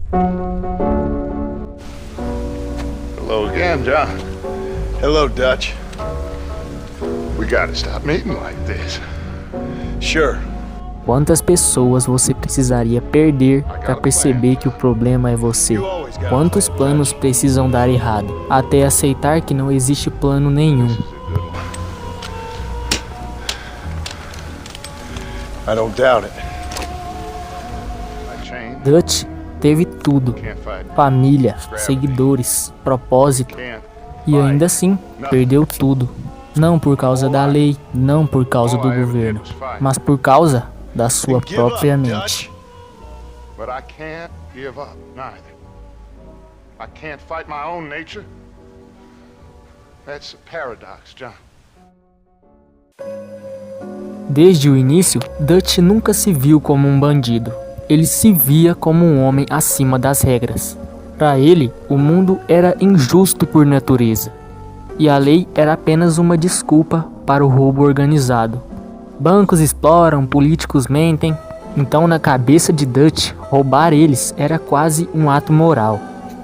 Hello again, John. Hello, Dutch. We gotta stop meeting like this. Sure. Quantas pessoas você precisaria perder para perceber que o problema é você? Quantos planos precisam dar errado até aceitar que não existe plano nenhum? I don't doubt it. Dutch teve tudo: família, seguidores, propósito, e ainda assim perdeu tudo. Não por causa da lei, não por causa do governo, mas por causa da sua própria mente. But I can't give up neither. I can't fight my own nature. That's a paradox, John. Desde o início, Dutch nunca se viu como um bandido. Ele se via como um homem acima das regras. Para ele, o mundo era injusto por natureza, e a lei era apenas uma desculpa para o roubo organizado. Bancos exploram, políticos mentem, então na cabeça de Dutch, roubar eles era quase um ato moral.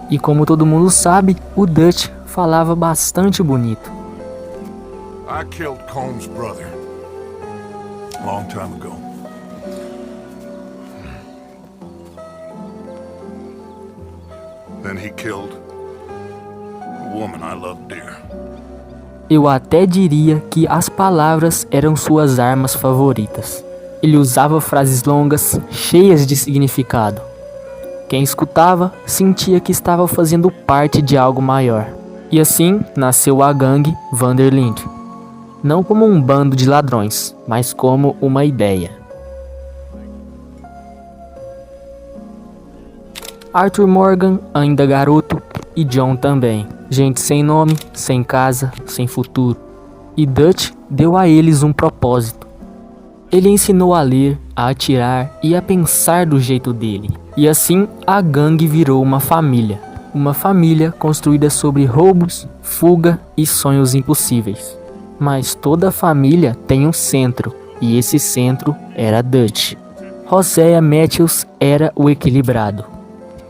E como todo mundo sabe, o Dutch falava bastante bonito. I killed Combs' brother. Long time ago. Then he killed a woman I loved dear. Eu até diria que as palavras eram suas armas favoritas. Ele usava frases longas, cheias de significado. Quem escutava sentia que estava fazendo parte de algo maior. E assim nasceu a gangue Vanderlinde. Não como um bando de ladrões, mas como uma ideia. Arthur Morgan, ainda garoto, e John também. Gente sem nome, sem casa, sem futuro. E Dutch deu a eles um propósito. Ele ensinou a ler, a atirar e a pensar do jeito dele. E assim a gangue virou uma família. Uma família construída sobre roubos, fuga e sonhos impossíveis. Mas toda família tem um centro, e esse centro era Dutch. Hosea Matthews era o equilibrado.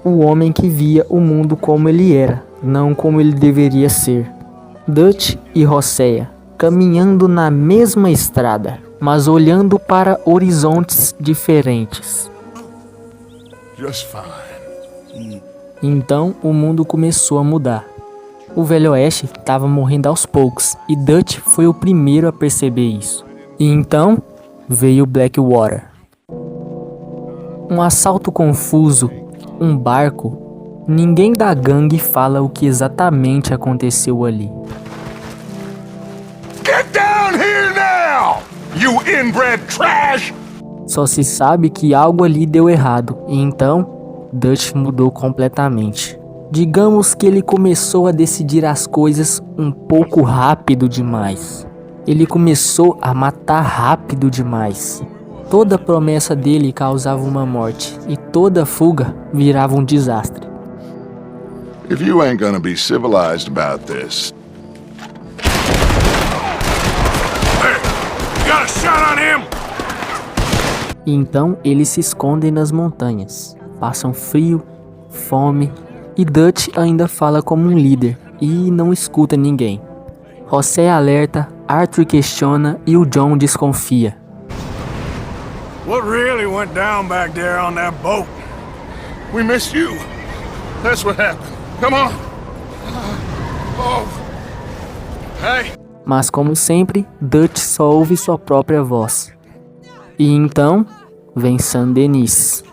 O homem que via o mundo como ele era, não como ele deveria ser. Dutch e Hosea, caminhando na mesma estrada, mas olhando para horizontes diferentes. Just fine. Então o mundo começou a mudar. O Velho Oeste estava morrendo aos poucos, e Dutch foi o primeiro a perceber isso. E então veio Blackwater. Um assalto confuso, um barco. Ninguém da gangue fala o que exatamente aconteceu ali. Get down here now, you inbred trash! Só se sabe que algo ali deu errado, e então Dutch mudou completamente. Digamos que ele começou a decidir as coisas um pouco rápido demais. Ele começou a matar rápido demais. Toda promessa dele causava uma morte, e toda fuga virava um desastre. If you ain't gonna be civilized about this. Hey, you got a shot on him? Então eles se escondem nas montanhas, passam frio, fome, e Dutch ainda fala como um líder e não escuta ninguém. José alerta, Arthur questiona e o John desconfia. What really went down back there on that boat? We missed you. That's what happened. Come on. Oh. Hey, Mas como sempre, Dutch só ouve sua própria voz. E então vem Saint-Denis.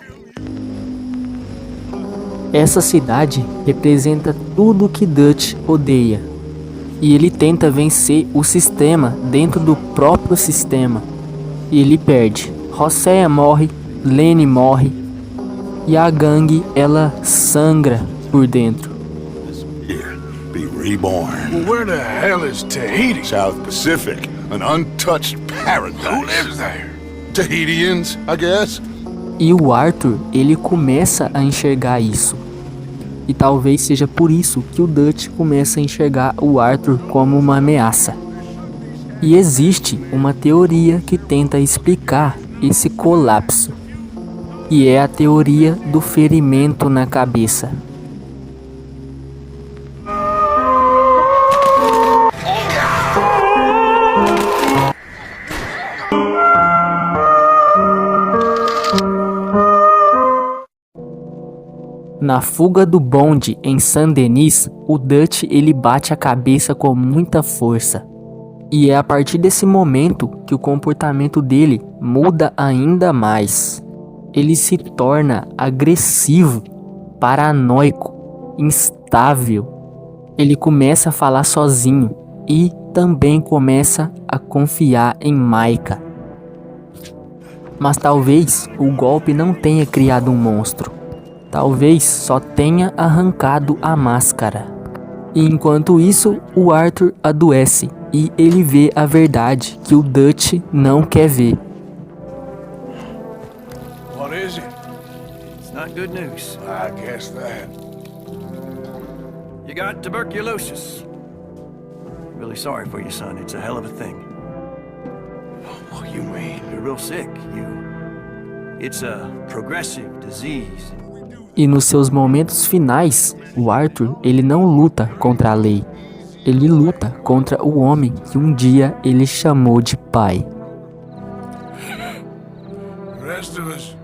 Essa cidade representa tudo que Dutch odeia. E ele tenta vencer o sistema dentro do próprio sistema. E ele perde. Hosea morre, Lenny morre. E a gangue, ela sangra por dentro. Here, be reborn. well, where the hell is Tahiti? South Pacific, an untouched paradise. Who lives there? Tahitians, I guess. E o Arthur, ele começa a enxergar isso. E talvez seja por isso que o Dutch começa a enxergar o Arthur como uma ameaça. E existe uma teoria que tenta explicar esse colapso. e é a teoria do ferimento na cabeça. Na fuga do bonde em Saint-Denis, o Dutch ele bate a cabeça com muita força. E é a partir desse momento que o comportamento dele muda ainda mais. Ele se torna agressivo, paranoico, instável. Ele começa a falar sozinho e também começa a confiar em Micah. Mas talvez o golpe não tenha criado um monstro. Talvez só tenha arrancado a máscara. E enquanto isso, o Arthur adoece e ele vê a verdade que o Dutch não quer ver. What is it? It's not good news. I guess that. You got tuberculosis. Really sorry for you, son. It's a hell of a thing. What do you mean? You're real sick. It's a progressive disease. E nos seus momentos finais, o Arthur ele não luta contra a lei. Ele luta contra o homem que um dia ele chamou de pai. The rest of us.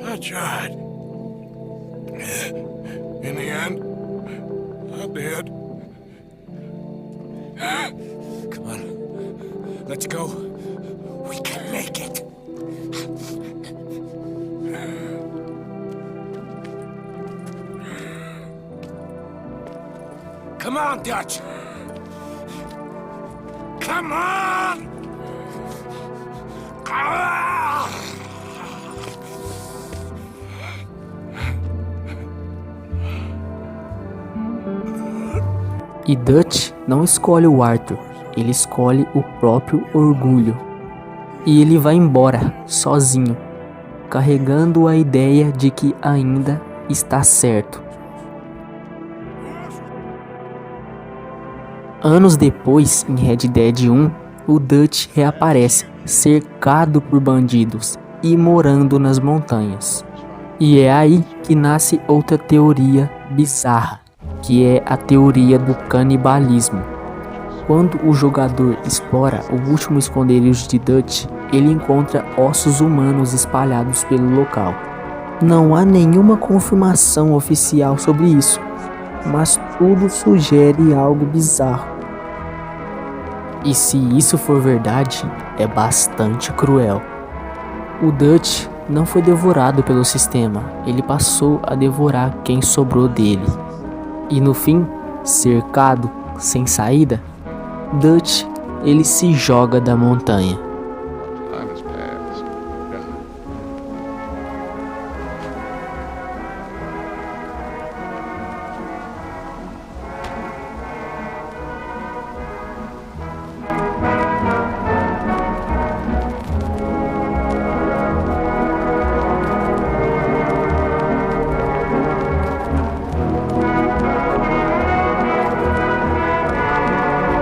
I tried. In the end, I did. Come on. Let's go. We can make it. Come on, Dutch. Come on! Ah! E Dutch não escolhe o Arthur, ele escolhe o próprio orgulho. E ele vai embora, sozinho, carregando a ideia de que ainda está certo. Anos depois, em Red Dead 1, o Dutch reaparece, cercado por bandidos e morando nas montanhas. E é aí que nasce outra teoria bizarra, que é a teoria do canibalismo. Quando o jogador explora o último esconderijo de Dutch, ele encontra ossos humanos espalhados pelo local. Não há nenhuma confirmação oficial sobre isso, mas tudo sugere algo bizarro. E se isso for verdade, é bastante cruel. O Dutch não foi devorado pelo sistema, ele passou a devorar quem sobrou dele. E no fim, cercado, sem saída, Dutch ele se joga da montanha.